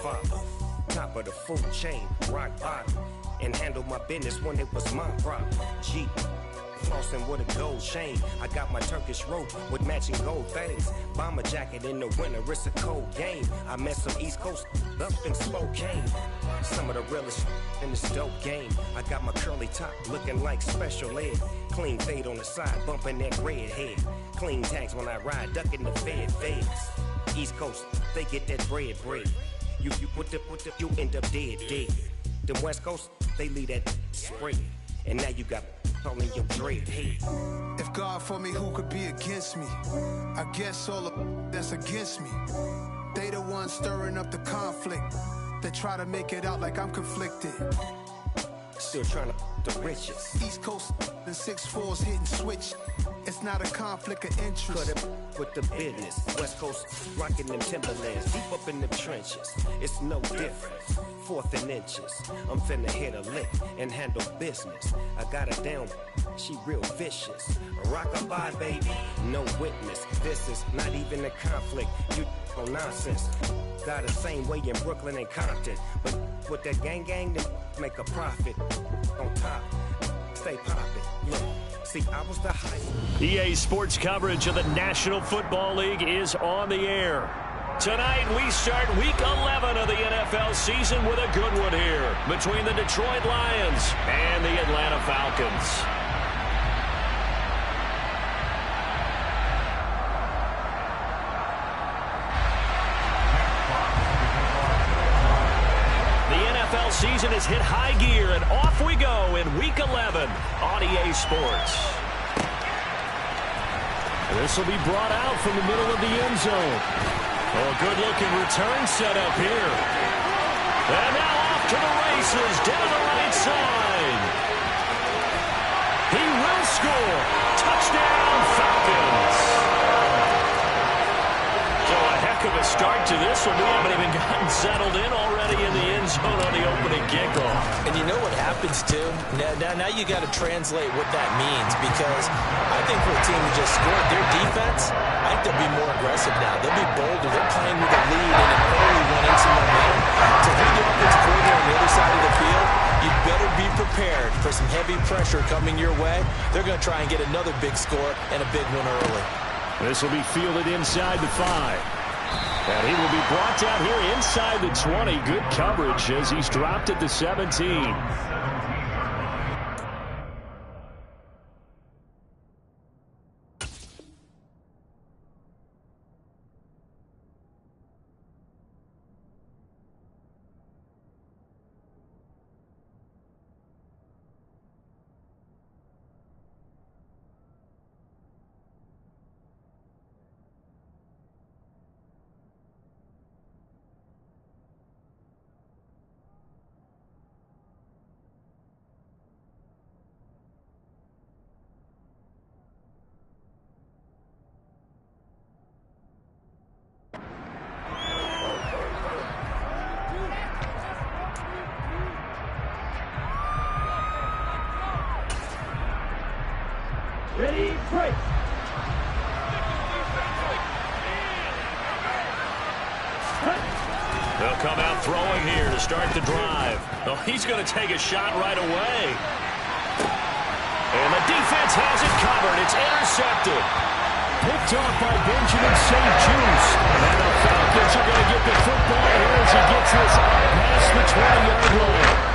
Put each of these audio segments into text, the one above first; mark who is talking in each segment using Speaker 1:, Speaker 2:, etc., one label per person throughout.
Speaker 1: Godfather, top of the food chain, rock bottom, and handle my business when it was my problem. G, flossing with a gold chain. I got my Turkish rope with matching gold things. Bomber jacket in the winter, it's a cold game. I met some East Coast up in Spokane. Some of the realest in this dope game. I got my curly top looking like special ed. Clean fade on the side, bumping that red head. Clean tags when I ride, ducking the feds. East Coast, they get that bread. You you end up dead. The West Coast, they leave that spread. And now you got calling your dread head.
Speaker 2: If God for me, who could be against me? I guess all of that's against me. They the ones stirring up the conflict. They try to make it out like I'm conflicted.
Speaker 1: Still trying to the riches.
Speaker 2: East Coast and 6'4s hitting switch. It's not a conflict of interest.
Speaker 1: Cut it with the business. West Coast rocking them Timberlands, deep up in them trenches. It's no difference. Fourth and inches. I'm finna hit a lick and handle business. I got her down. She real vicious. Rock-a-bye, baby. No witness. This is not even a conflict. You on nonsense. Got the same way in Brooklyn and Compton. But with that gang, they make a profit. On top, stay poppin'. Look, see, I was the hype.
Speaker 3: EA Sports coverage of the National Football League is on the air. Tonight, we start Week 11 of the NFL season with a good one here between the Detroit Lions and the Atlanta Falcons. Season has hit high gear, and off we go in Week 11 on EA Sports. This will be brought out from the middle of the end zone. Oh, good-looking return set up here. And now off to the races down the right side. He will score. Touchdown, Falcons. So a heck of a start to this one. We haven't even gotten settled in already in the end zone on the opening kickoff.
Speaker 4: And you know what happens, too? Now you got to translate what that means, because I think for a team who just scored, their defense, I think they'll be more aggressive now. They'll be bolder. They're playing with a lead and an early one in some momentum. To lead the offensive coordinator on the other side of the field, you better be prepared for some heavy pressure coming your way. They're going to try and get another big score and a big one early.
Speaker 3: This will be fielded inside the 5. And he will be brought down here inside the 20. Good coverage as he's dropped at the 17.
Speaker 5: Ready, break.
Speaker 3: They'll come out throwing here to start the drive. Oh, he's going to take a shot right away. And the defense has it covered. It's intercepted. Picked off by Benjamin St. Juice. And the Falcons are going to get the football here as he gets this past the 20-yard line.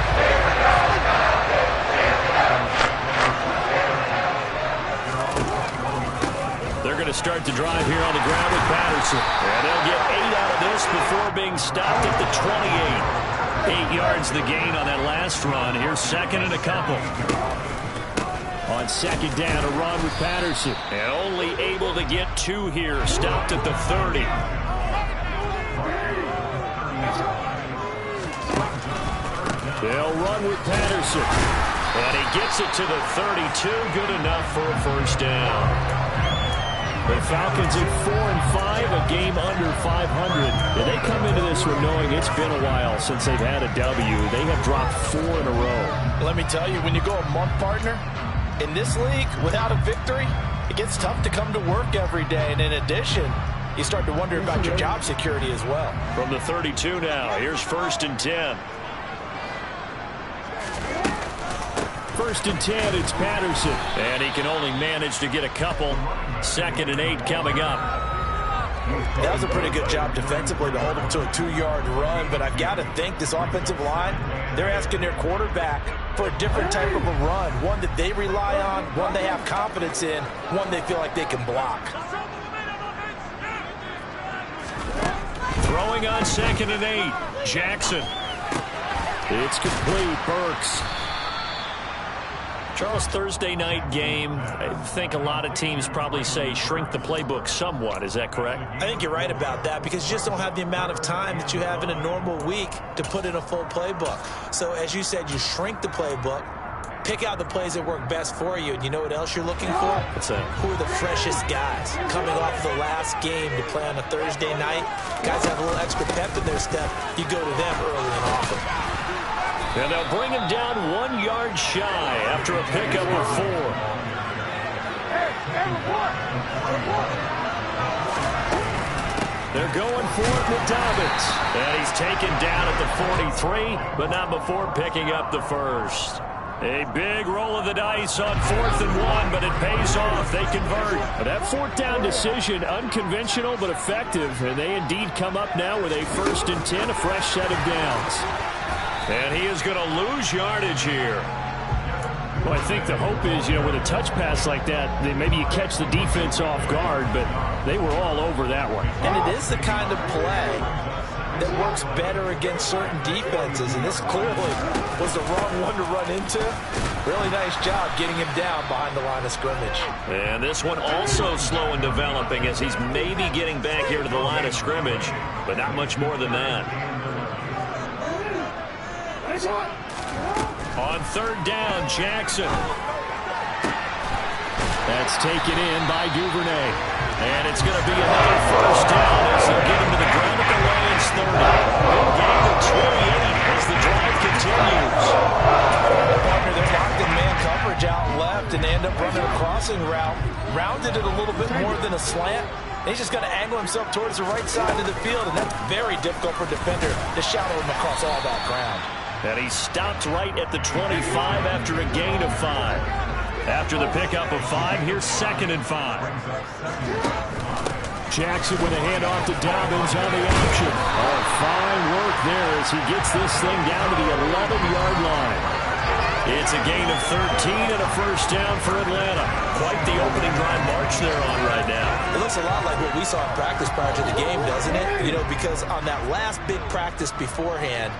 Speaker 3: They're going to start the drive here on the ground with Patterson. And they'll get 8 out of this before being stopped at the 28. 8 yards the gain on that last run. Here's second and a couple. On second down, a run with Patterson. And only able to get 2 here. Stopped at the 30. They'll run with Patterson. And he gets it to the 32. Good enough for a first down. The Falcons at 4-5, a game under 500. And they come into this one knowing it's been a while since they've had a W. They have dropped 4 in a row.
Speaker 4: Let me tell you, when you go a month, partner, in this league, without a victory, it gets tough to come to work every day. And in addition, you start to wonder about your job security as well.
Speaker 3: From the 32 now, here's 1st and 10. 1st and 10, it's Patterson. And he can only manage to get a couple. 2nd and 8 coming up.
Speaker 4: That was a pretty good job defensively to hold him to a 2-yard run, but I've got to think this offensive line, they're asking their quarterback for a different type of a run, one that they rely on, one they have confidence in, one they feel like they can block.
Speaker 3: Throwing on 2nd and 8, Jackson. It's complete, Burks. Charles, Thursday night game, I think a lot of teams probably say shrink the playbook somewhat. Is that correct?
Speaker 4: I think you're right about that because you just don't have the amount of time that you have in a normal week to put in a full playbook. So as you said, you shrink the playbook, pick out the plays that work best for you, and you know what else you're looking for?
Speaker 3: What's that?
Speaker 4: Who are the freshest guys coming off the last game to play on a Thursday night? Guys have a little extra pep in their step. You go to them early and often.
Speaker 3: And they'll bring him down 1 yard shy after a pickup of 4. They're going for it with Dobbins. And he's taken down at the 43, but not before picking up the first. A big roll of the dice on 4th and 1, but it pays off. They convert. But that 4th down decision, unconventional but effective. And they indeed come up now with a 1st and 10, a fresh set of downs. And he is going to lose yardage here. Well, I think the hope is, with a touch pass like that, maybe you catch the defense off guard, but they were all over that one.
Speaker 4: And it is the kind of play that works better against certain defenses, and this clearly was the wrong one to run into. Really nice job getting him down behind the line of scrimmage. And
Speaker 3: this one also slow in developing as he's maybe getting back here to the line of scrimmage, but not much more than that. On 3rd down, Jackson. That's taken in by Duvernay. And it's going to be another 1st down as they'll get him to the ground at the Lions 30. Big gain of 28 as the drive continues.
Speaker 4: Partner, they're locked in man coverage out left, and they end up running a crossing route. Rounded it a little bit more than a slant. He's just going to angle himself towards the right side of the field, and that's very difficult for a defender to shadow him across all that ground.
Speaker 3: And he stopped right at the 25 after a gain of 5. After the pickup of 5, here's 2nd and 5. Jackson with a handoff to Dobbins on the option. Oh, fine work there as he gets this thing down to the 11-yard line. It's a gain of 13 and a 1st down for Atlanta. Quite the opening drive march they're on right now.
Speaker 4: It looks a lot like what we saw in practice prior to the game, doesn't it? Because on that last big practice beforehand,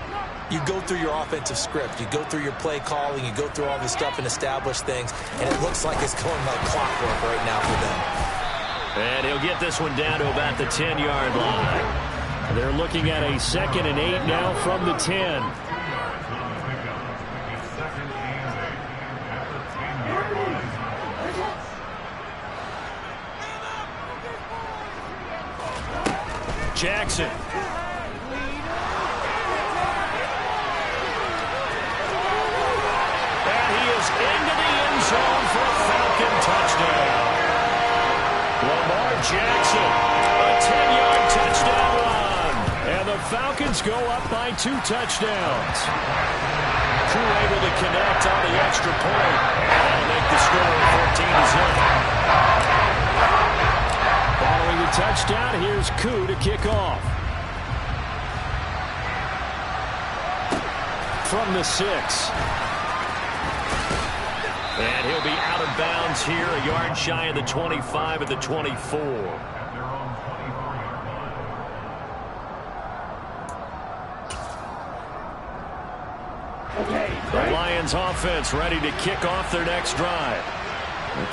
Speaker 4: you go through your offensive script. You go through your play calling. You go through all this stuff and establish things. And it looks like it's going like clockwork right now for them.
Speaker 3: And he'll get this one down to about the 10-yard line. They're looking at a 2nd and 8 now from the 10. Jackson. Into the end zone for a Falcon touchdown. Lamar Jackson, a 10-yard touchdown run. And the Falcons go up by 2 touchdowns. Crew able to connect on the extra point. And that'll make the score 14-0. Following the touchdown, here's Koo to kick off. From the 6. And he'll be out of bounds here, a yard shy of the 25 at the 24. The Lions offense ready to kick off their next drive.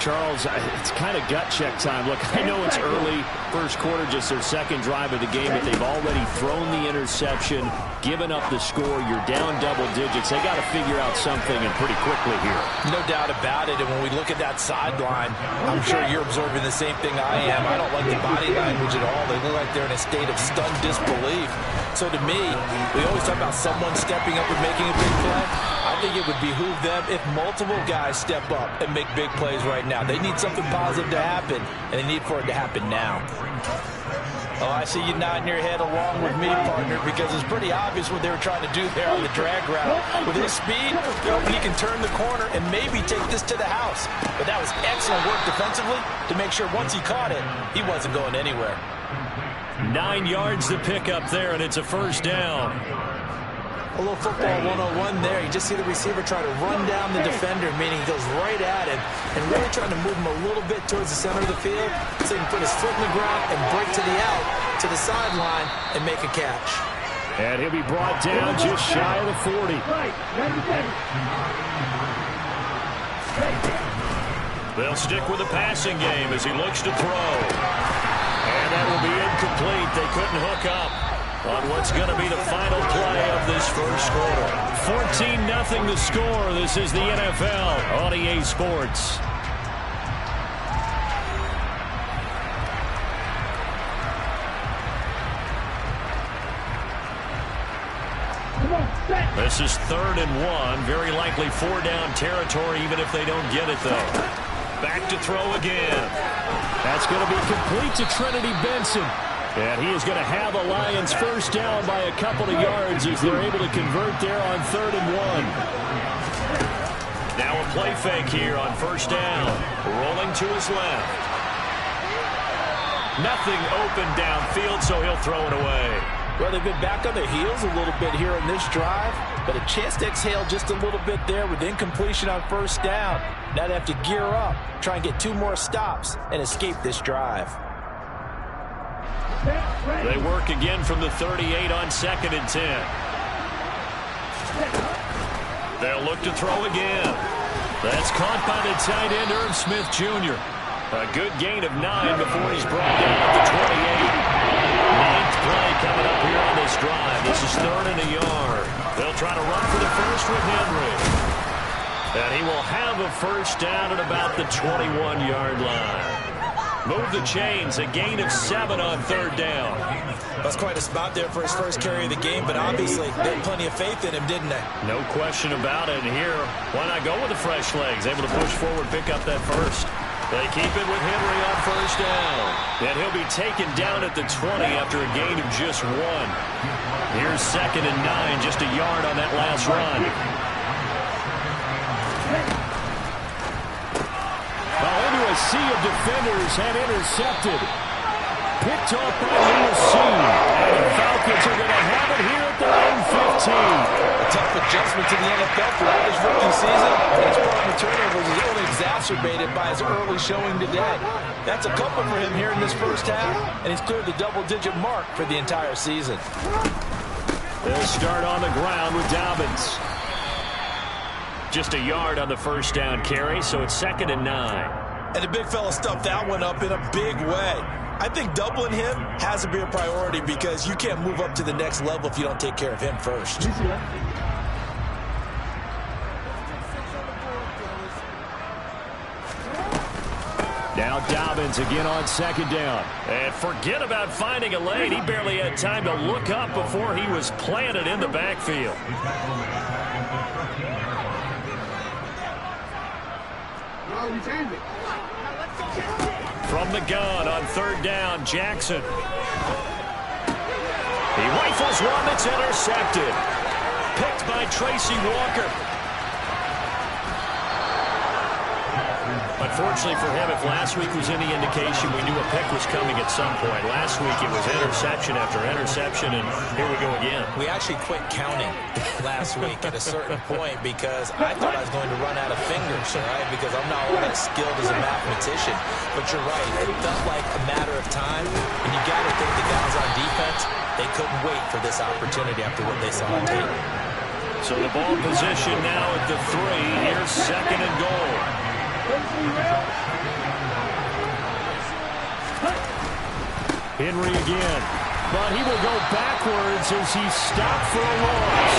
Speaker 3: Charles, it's kind of gut check time. Look, I know it's early, first quarter, just their 2nd drive of the game, but they've already thrown the interception, given up the score. You're down double digits. They got to figure out something, and pretty quickly here.
Speaker 4: No doubt about it, and when we look at that sideline, I'm sure you're observing the same thing I am. I don't like the body language at all. They look like they're in a state of stunned disbelief. So to me, we always talk about someone stepping up and making a big play. I think it would behoove them if multiple guys step up and make big plays right now. They need something positive to happen, and they need for it to happen now. Oh, I see you nodding your head along with me, partner, because it's pretty obvious what they were trying to do there on the drag route. With his speed, he can turn the corner and maybe take this to the house. But that was excellent work defensively to make sure once he caught it, he wasn't going anywhere.
Speaker 3: 9 yards to pick up there, and it's a first down.
Speaker 4: A little football 101 there. You just see the receiver try to run down the defender, meaning he goes right at him and really trying to move him a little bit towards the center of the field so he can put his foot in the ground and break to the out, to the sideline, and make a catch.
Speaker 3: And he'll be brought down just shy of the 40. They'll stick with the passing game as he looks to throw. And that will be incomplete. They couldn't hook up on what's going to be the final play of this first quarter. 14-0 the score. This is the NFL on EA Sports. This is 3rd and 1. Very likely 4-down territory, even if they don't get it, though. Back to throw again. That's going to be complete to Trinity Benson. And he is going to have the Lions first down by a couple of yards as they're able to convert there on 3rd and 1. Now a play fake here on first down. Rolling to his left. Nothing open downfield, so he'll throw it away.
Speaker 4: Well, they've been back on their heels a little bit here in this drive, but a chance to exhale just a little bit there with incompletion on first down. Now they have to gear up, try and get 2 more stops, and escape this drive.
Speaker 3: They work again from the 38 on 2nd and 10. They'll look to throw again. That's caught by the tight end, Irv Smith Jr. A good gain of 9 before he's brought down at the 28. 9th play coming up here on this drive. This is 3rd and a yard. They'll try to run for the first with Henry. And he will have a first down at about the 21-yard line. Move the chains, a gain of 7 on 3rd down.
Speaker 4: That's quite a spot there for his first carry of the game, but obviously they had plenty of faith in him, didn't they?
Speaker 3: No question about it. And here, why not go with the fresh legs? Able to push forward, pick up that first. They keep it with Henry on first down. And he'll be taken down at the 20 after a gain of just 1. Here's 2nd and 9, just a yard on that last run. Into a sea of defenders had intercepted. Picked off by USC. And the Falcons are going to have it here at their own 15.
Speaker 4: A tough adjustment to the NFL throughout his rookie season. His problem with turnovers is only exacerbated by his early showing today. That's a couple for him here in this first half, and he's cleared the double-digit mark for the entire season.
Speaker 3: They'll start on the ground with Dobbins. Just a yard on the first down carry, so it's 2nd and 9.
Speaker 4: And the big fella stuffed that one up in a big way. I think doubling him has to be a priority because you can't move up to the next level if you don't take care of him first.
Speaker 3: Now Dobbins again on 2nd down. And forget about finding a lane. He barely had time to look up before he was planted in the backfield. From the gun on 3rd down, Jackson. He rifles one that's intercepted. Picked by Tracy Walker. Unfortunately for him, if last week was any indication, we knew a pick was coming at some point. Last week it was interception after interception, and here we go again.
Speaker 4: We actually quit counting last week at a certain point because I thought I was going to run out of fingers, right? Because I'm not all that skilled as a mathematician. But you're right, it felt like a matter of time, and you got to think the guys on defense, they couldn't wait for this opportunity after what they saw on tape.
Speaker 3: So the ball position now at the 3. Here's 2nd and goal. Henry again, but he will go backwards as he stopped for a loss.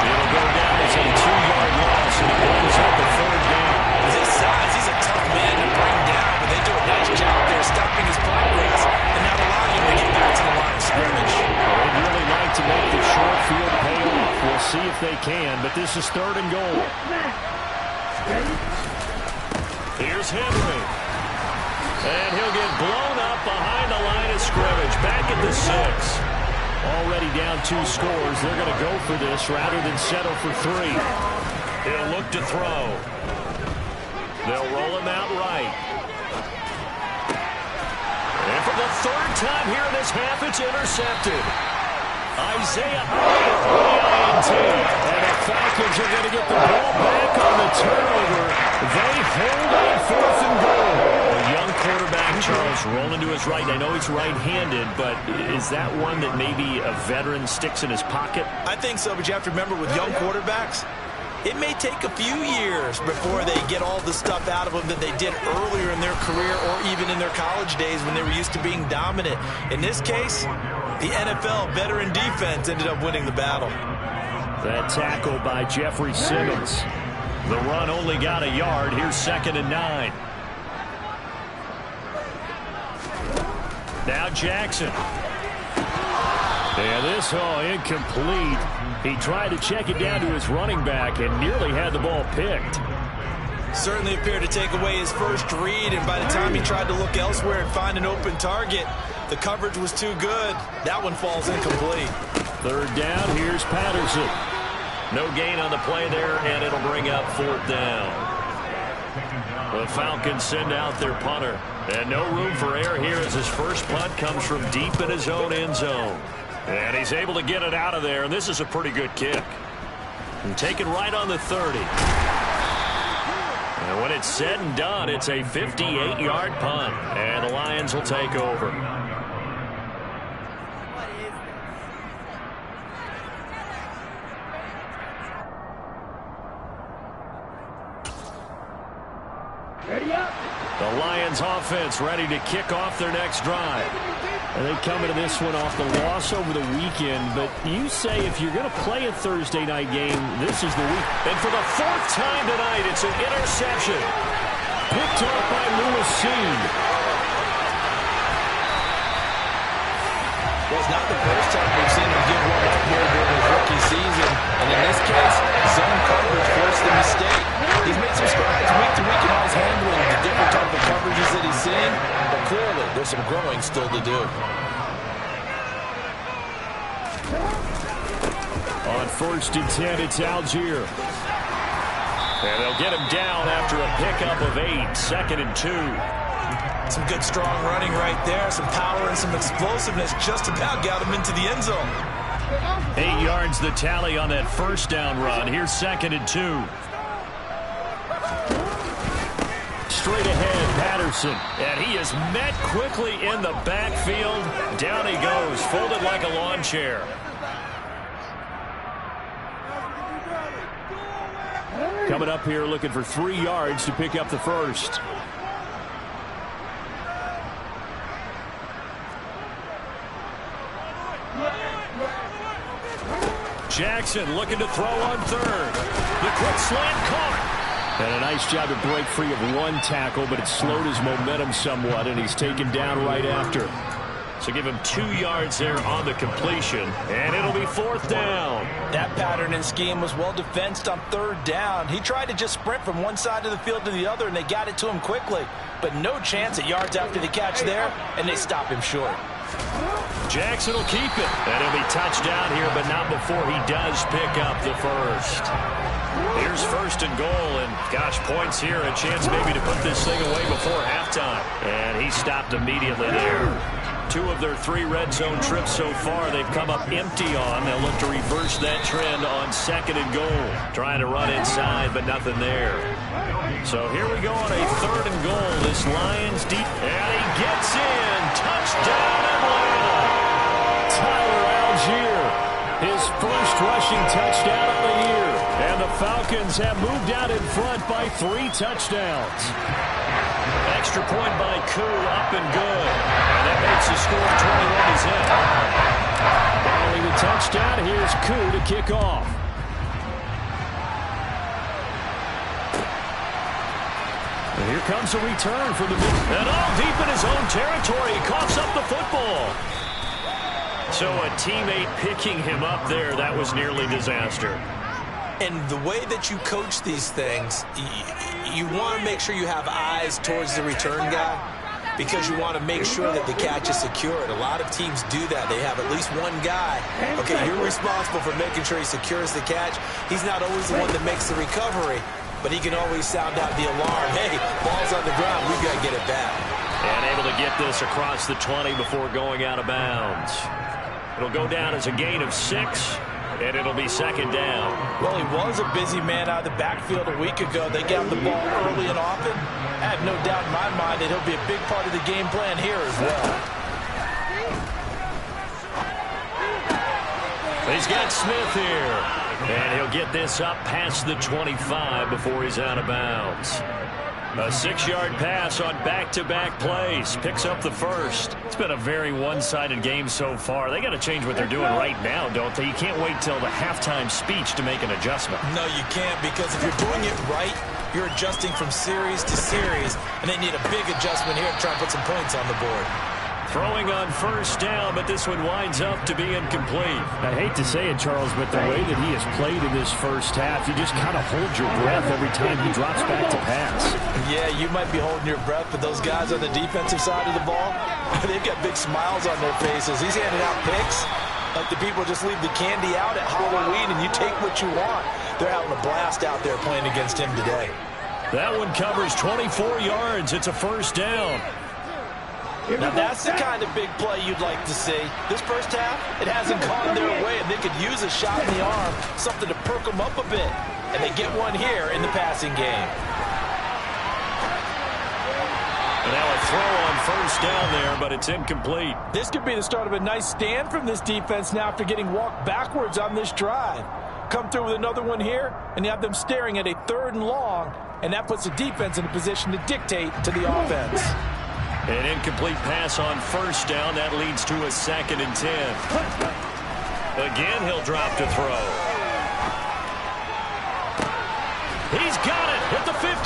Speaker 3: It'll go down as a 2-yard loss, and he brings up a 3rd down.
Speaker 4: His size, he's a tough man to bring down, but they do a nice job there stopping his progress and not allowing him to get back to the line of scrimmage.
Speaker 3: They'd really like to make the short field pay off. We'll see if they can, but this is 3rd and goal. Here's Henry. And he'll get blown up behind the line of scrimmage. Back at the 6. Already down 2 scores. They're going to go for this rather than settle for 3. He'll look to throw. They'll roll him out right. And for the 3rd time here in this half, it's intercepted. Isaiah INT. And the Falcons are going to get the ball back on the turnover. They hold on 4th and goal. The young quarterback, Charles, rolling to his right. I know he's right-handed, but is that one that maybe a veteran sticks in his pocket?
Speaker 4: I think so, but you have to remember with young quarterbacks, it may take a few years before they get all the stuff out of them that they did earlier in their career or even in their college days when they were used to being dominant. In this case, the NFL veteran defense ended up winning the battle.
Speaker 3: That tackle by Jeffrey Simmons. The run only got a yard. Here's 2nd and 9. Now Jackson. And this, incomplete. He tried to check it down to his running back and nearly had the ball picked.
Speaker 4: Certainly appeared to take away his first read, and by the time he tried to look elsewhere and find an open target, the coverage was too good. That one falls incomplete.
Speaker 3: 3rd down, here's Patterson. No gain on the play there, and it'll bring up 4th down. The Falcons send out their punter. And no room for error here as his first punt comes from deep in his own end zone. And he's able to get it out of there, and this is a pretty good kick. And take it right on the 30. And when it's said and done, it's a 58-yard punt. And the Lions will take over. The Lions offense ready to kick off their next drive. And they come into this one off the loss over the weekend. But you say if you're going to play a Thursday night game, this is the week. And for the 4th time tonight, it's an interception. Picked up by Lewis Cine.
Speaker 4: Well, it's not the first time we've seen him give one up here during his rookie season. And in this case, zone coverage forced the mistake. He's made some strides week to week in how he's handling the different type of coverages that he's seeing. But clearly, there's some growing still to do.
Speaker 3: On 1st and 10, it's Algier. And they'll get him down after a pickup of 8. 2nd and 2.
Speaker 4: Some good strong running right there. Some power and some explosiveness just about got him into the end zone.
Speaker 3: 8 yards the tally on that 1st down run. Here's 2nd and 2. Straight ahead, Patterson. And he is met quickly in the backfield. Down he goes, folded like a lawn chair. Coming up here looking for 3 yards to pick up the 1st. Jackson looking to throw on 3rd. The quick slant caught. And a nice job to break free of 1 tackle, but it slowed his momentum somewhat, and he's taken down right after. So give him 2 yards there on the completion, and it'll be 4th down.
Speaker 4: That pattern and scheme was well defensed on 3rd down. He tried to just sprint from one side of the field to the other, and they got it to him quickly. But no chance at yards after the catch there, and they stop him short.
Speaker 3: Jackson will keep it. And he'll be touchdown here, but not before he does pick up the 1st. Here's 1st and goal, and gosh, points here, a chance maybe to put this thing away before halftime. And he stopped immediately there. 2 of their 3 red zone trips so far they've come up empty on. They'll look to reverse that trend on 2nd and goal. Trying to run inside, but nothing there. So here we go on a 3rd and goal. This Lions deep, and he gets in. Touchdown Atlanta. Tyler Algier, his first rushing touchdown of the year. And the Falcons have moved out in front by 3 touchdowns. Extra point by Koo, up and good. And that makes the score 21 to 0. Following the touchdown, here's Koo to kick off. And here comes a return from the middle. And all deep in his own territory, he coughs up the football. So a teammate picking him up there, that was nearly disaster.
Speaker 4: And the way that you coach these things, you want to make sure you have eyes towards the return guy, because you want to make sure that the catch is secured. A lot of teams do that. They have at least one guy. Okay, you're responsible for making sure he secures the catch. He's not always the one that makes the recovery, but he can always sound out the alarm. Hey, ball's on the ground. We've got to get it back.
Speaker 3: And able to get this across the 20 before going out of bounds. It'll go down as a gain of 6, and it'll be second down.
Speaker 4: Well, he was a busy man out of the backfield a week ago. They got the ball early and often. I have no doubt in my mind that he'll be a big part of the game plan here as well.
Speaker 3: He's got Smith here. And he'll get this up past the 25 before he's out of bounds. A 6-yard pass on back-to-back plays. Picks up the first. It's been a very one-sided game so far. They got to change what they're doing right now, don't they? You can't wait till the halftime speech to make an adjustment.
Speaker 4: No, you can't, because if you're doing it right, you're adjusting from series to series, and they need a big adjustment here to try and put some points on the board.
Speaker 3: Throwing on first down, but this one winds up to be incomplete.
Speaker 6: I hate to say it, Charles, but the way that he has played in this first half, you just kind of hold your breath every time he drops back to pass.
Speaker 4: Yeah, you might be holding your breath, but those guys on the defensive side of the ball, they've got big smiles on their faces. He's handing out picks like the people just leave the candy out at Halloween and you take what you want. They're having a blast out there playing against him today.
Speaker 3: That one covers 24 yards. It's a first down.
Speaker 4: Now, that's the kind of big play you'd like to see. This first half, it hasn't gone their way, and they could use a shot in the arm, something to perk them up a bit. And they get one here in the passing game.
Speaker 3: And now a throw on first down there, but it's incomplete.
Speaker 4: This could be the start of a nice stand from this defense now after getting walked backwards on this drive. Come through with another one here, and you have them staring at a 3rd and long, and that puts the defense in a position to dictate to the offense.
Speaker 3: An incomplete pass on first down. That leads to a 2nd and 10. Again, he'll drop to throw. He's got it at the 15.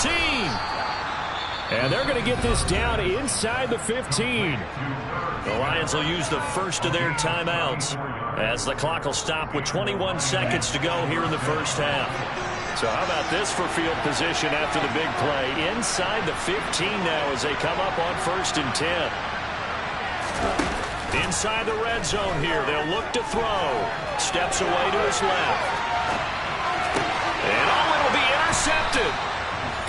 Speaker 6: And they're going to get this down inside the 15.
Speaker 3: The Lions will use the first of their timeouts as the clock will stop with 21 seconds to go here in the first half. So how about this for field position after the big play? Inside the 15 now as they come up on 1st and 10. Inside the red zone here. They'll look to throw. Steps away to his left. And it'll be intercepted.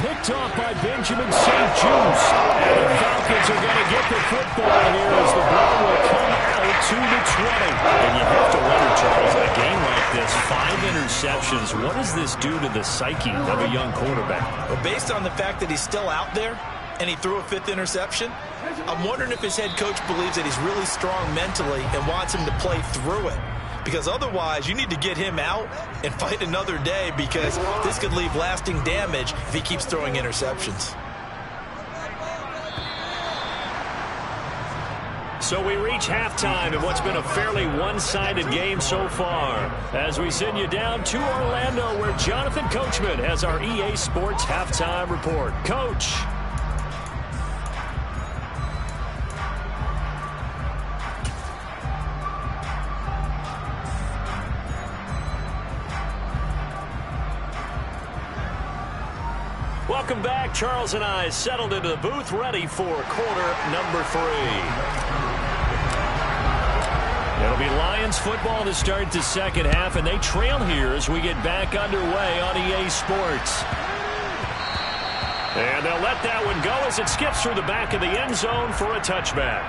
Speaker 6: Picked off by Benjamin St. Juice. And the Falcons are going to get the football here as the ball will come out to the 20.
Speaker 3: And you have to wonder, Charles, a game like this, 5 interceptions, what does this do to the psyche of a young quarterback?
Speaker 4: Well, based on the fact that he's still out there and he threw a 5th interception, I'm wondering if his head coach believes that he's really strong mentally and wants him to play through it. Because otherwise, you need to get him out and fight another day, because this could leave lasting damage if he keeps throwing interceptions.
Speaker 3: So we reach halftime in what's been a fairly one-sided game so far, as we send you down to Orlando, where Jonathan Coachman has our EA Sports Halftime Report. Coach. Welcome back. Charles and I settled into the booth, ready for quarter number 3. It'll be Lions football to start the second half, and they trail here as we get back underway on EA Sports. And they'll let that one go as it skips through the back of the end zone for a touchback.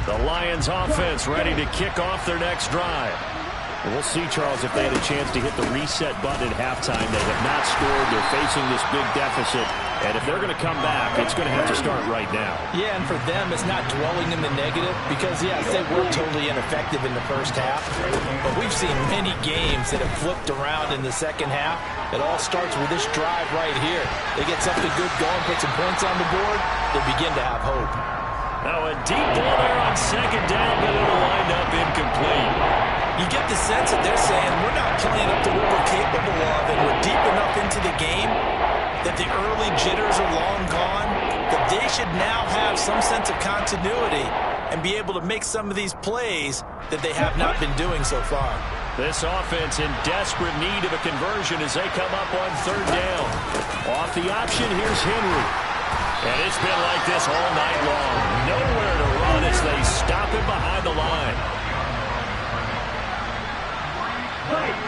Speaker 3: The Lions offense ready to kick off their next drive.
Speaker 6: We'll see, Charles, if they had a chance to hit the reset button at halftime. They have not scored. They're facing this big deficit. And if they're going to come back, it's going to have to start right now.
Speaker 4: Yeah, and for them, it's not dwelling in the negative because, yes, they were totally ineffective in the first half. But we've seen many games that have flipped around in the second half. It all starts with this drive right here. They get something good going, put some points on the board, they begin to have hope.
Speaker 3: Now a deep ball there on second down, but it'll wind up incomplete.
Speaker 4: You get the sense that they're saying we're not playing up to what we're capable of, and we're deep enough into the game that the early jitters are long gone, that they should now have some sense of continuity and be able to make some of these plays that they have not been doing so far.
Speaker 3: This offense in desperate need of a conversion as they come up on third down. Off the option, here's Henry. And it's been like this all night long. Nowhere to run as they stop him behind the line.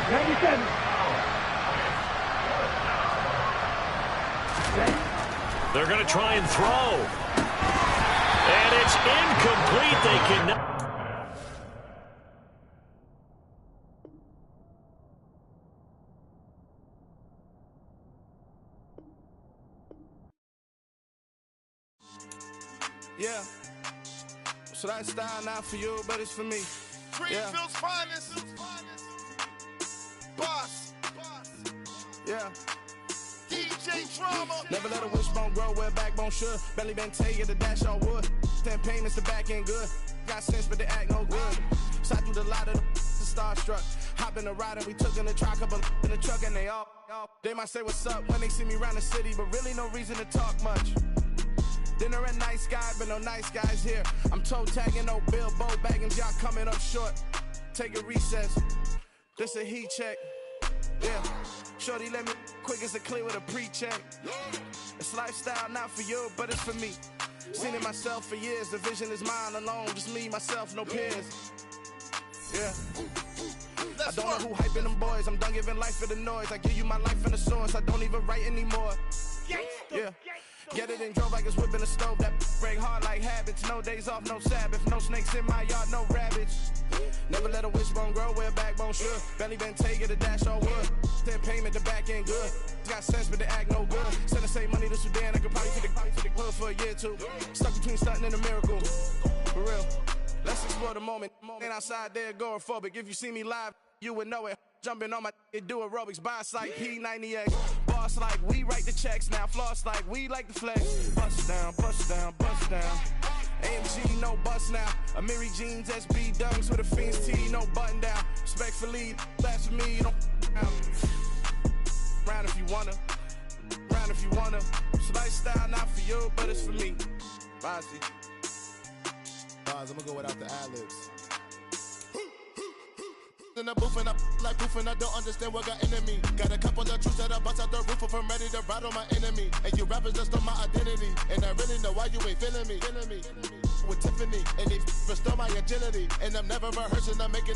Speaker 5: 97.
Speaker 3: They're going to try and throw. And it's incomplete. They cannot.
Speaker 7: Yeah. So that style not for you, but it's for me.
Speaker 8: Greenfield's finest. Boss.
Speaker 7: Yeah.
Speaker 8: DJ Drama.
Speaker 7: Never let a wishbone grow where backbone should. Belly been taken, the dash on wood. 10 payments, the back end good. Got sense, but they act no good. Side through the lot of the starstruck. Hop in the ride and we took in the truck, couple in the truck, and they all. They might say what's up when they see me around the city, but really no reason to talk much. Dinner at nice guy, but no nice guys here. I'm toe tagging, no Bilbo Baggins, y'all coming up short. Take a recess. This a heat check. Yeah. Shorty let me quick as a clear with a pre-check. It's lifestyle not for you, but it's for me. Seen it myself for years. The vision is mine alone. Just me, myself, no peers. Yeah. I don't know who hyping them boys. I'm done giving life for the noise. I give you my life in the source. I don't even write anymore. Yeah. Get it and drove like it's whipping the stove. That break hard like habits. No days off, no Sabbath. No snakes in my yard, no rabbits. Never let a wishbone grow where backbone should. Belly been taking the dash all wood. 10 payment, the back end good. Got sense, but they act no good. Send the same money to Sudan. I could probably take the hood for a year or two. Stuck between stunting and a miracle. For real. Let's explore the moment. Ain't outside there agoraphobic. If you see me live, you would know it. Jumping on my do aerobics. Boss like P90X. Boss like we write the checks now. Floss like we like the flex. Bust down, bust down, bust down. AMG, no bust now. Amiri jeans, SB dunks with a Fiends T, no button down. Respectfully, that's for me, don't round if you wanna. Round if you wanna. It's lifestyle not for you, but it's for me. Bossy.
Speaker 8: Bars, I'm gonna go without the ad-libs. In the booth and I like proof and I don't understand what got into me. Got a couple of truths that I bust out the roof if I'm ready to ride on my enemy. And you rappers just on my identity. And I really know why you ain't feeling me. With Tiffany and they restore my agility. And I'm never rehearsing, I'm making